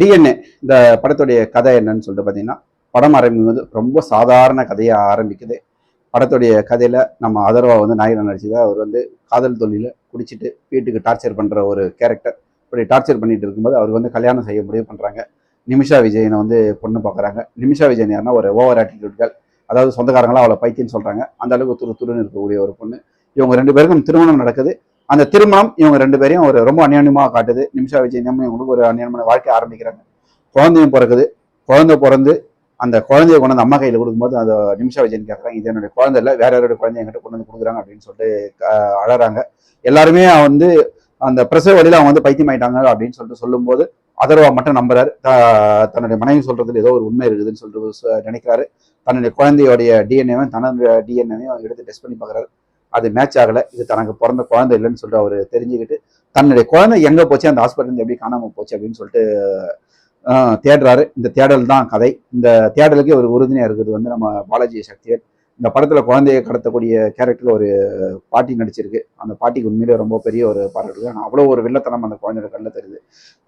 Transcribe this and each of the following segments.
DNA இந்த படத்துடைய கதை என்னன்னு சொல்லிட்டு பார்த்தீங்கன்னா, படம் ஆரம்பிக்கும்போது ரொம்ப சாதாரண கதையாக ஆரம்பிக்குது. படத்துடைய கதையில் நம்ம அதர்வா வந்து நாயகன் நடிச்சது. அவர் வந்து காதல் தொழில குடிச்சிட்டு வீட்டுக்கு டார்ச்சர் பண்ணுற ஒரு கேரக்டர். இப்படி டார்ச்சர் பண்ணிட்டு இருக்கும்போது அவருக்கு வந்து கல்யாணம் செய்ய முடிவு பண்ணுறாங்க. நிமிஷா விஜயனை வந்து பொண்ணு பார்க்குறாங்க. நிமிஷா விஜயன் யாருன்னா ஒரு ஓவர் ஆட்டிடியூட்கள், அதாவது சொந்தக்காரங்களாம் அவளை பைத்தியன்னு சொல்கிறாங்க. அந்த அளவுக்கு துரு துருன்னு இருக்கக்கூடிய ஒரு பொண்ணு. இவங்க ரெண்டு பேருக்கும் திருமணம் நடக்குது. அந்த திருமணம் இவங்க ரெண்டு பேரையும் ஒரு ரொம்ப அந்யோன்யமாக காட்டுது. நிமிஷா விஜயனும் இவங்களுக்கு ஒரு அந்யோன்யமான வாழ்க்கை ஆரம்பிக்கிறாங்க. குழந்தையும் பிறக்குது. குழந்தை பிறந்து அந்த குழந்தைய கொண்டு வந்து அம்மா கையில் கொடுக்கும்போது அந்த நிமிஷா விஜயன் கேட்குறாங்க, இது என்னுடைய குழந்தை இல்லை, வேற யாரோட குழந்தை என்கிட்ட கொண்டு வந்து கொடுக்குறாங்க அப்படின்னு சொல்லிட்டு அழறாங்க. எல்லாருமே வந்து அந்த பிரசவ வழியில அவங்க வந்து பைத்தியம் ஆயிட்டாங்க அப்படின்னு சொல்லிட்டு சொல்லும்போது அதர்வா மட்டும் நம்புறாரு. தன்னுடைய மனைவி சொல்றதுல ஏதோ ஒரு உண்மை இருக்குதுன்னு சொல்லிட்டு நினைக்கிறாரு. தன்னுடைய குழந்தையோடைய டிஎன்ஏவும் தன்னுடைய டிஎன்ஏவையும் எடுத்து டெஸ்ட் பண்ணி பார்க்குறாரு. அது மேட்ச் ஆகலை. இது தனக்கு பிறந்த குழந்தை இல்லைன்னு சொல்லிட்டு அவர் தெரிஞ்சுக்கிட்டு தன்னுடைய குழந்தை எங்கே போச்சு, அந்த ஹாஸ்பிட்டல் எப்படி காணாமல் போச்சு அப்படின்னு சொல்லிட்டு தேடுறாரு. இந்த தேடல் தான் கதை. இந்த தேடலுக்கு ஒரு உறுதுணையாக இருக்குது வந்து நம்ம பாலாஜி சக்திவேல். இந்த படத்தில் குழந்தையை கடத்தக்கூடிய கேரக்டர் ஒரு பாட்டி நடிச்சிருக்கு. அந்த பாட்டிக்கு உண்மையிலே ரொம்ப பெரிய ஒரு பாராட்டு. ஆனால் அவ்வளோ ஒரு வில்லத்தனம் அந்த குழந்தையோட கண்ணில் தெரியுது.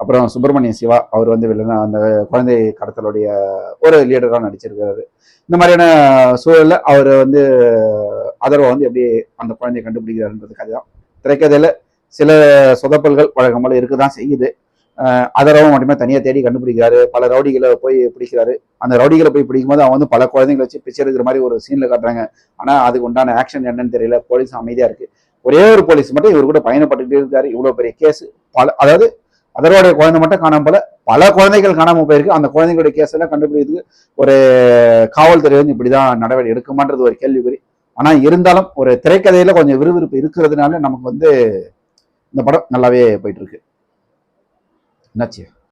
அப்புறம் சுப்பிரமணிய சிவா அவர் வந்து வில்லனா அந்த குழந்தை கடத்தலுடைய ஒரு லீடராக நடிச்சிருக்காரு. இந்த மாதிரியான சூழலில் அவர் வந்து அதர்வா வந்து எப்படி அந்த குழந்தையை கண்டுபிடிக்கிறாருன்றது கதை தான். திரைக்கதையில் சில சொதப்பல்கள் வழக்கம் போல இருக்குதான் செய்யுது. அதரவும் மட்டுமே தனியாக தேடி கண்டுபிடிக்கிறாரு. பல ரவுடிகளை போய் பிடிக்கிறாரு. அந்த ரவுடிகளை போய் பிடிக்கும்போது அவன் வந்து பல குழந்தைங்களை வச்சு பிச்சை எடுக்கிற மாதிரி ஒரு சீன்ல காட்டுறாங்க. ஆனால் அதுக்கு உண்டான ஆக்ஷன் என்னன்னு தெரியல. போலீஸ் அமைதியா இருக்கு. ஒரே ஒரு போலீஸ் மட்டும் இவர் கூட பயணப்பட்டுக்கிட்டே இருக்காரு. இவ்வளவு பெரிய கேஸ். அதாவது அதரோடைய குழந்தை மட்டும் காணாம போல பல குழந்தைகள் காணாம போயிருக்கு. அந்த குழந்தைகளுடைய கேஸ் எல்லாம் கண்டுபிடிக்கிறதுக்கு ஒரு காவல்துறை வந்து இப்படிதான் நடவடிக்கை எடுக்குமான்றது ஒரு கேள்விக்குறி. ஆனா இருந்தாலும் ஒரு திரைக்கதையில கொஞ்சம் விறுவிறுப்பு இருக்கிறதுனால நமக்கு வந்து இந்த படம் நல்லாவே போயிட்டு இருக்கு. என்னாச்சு?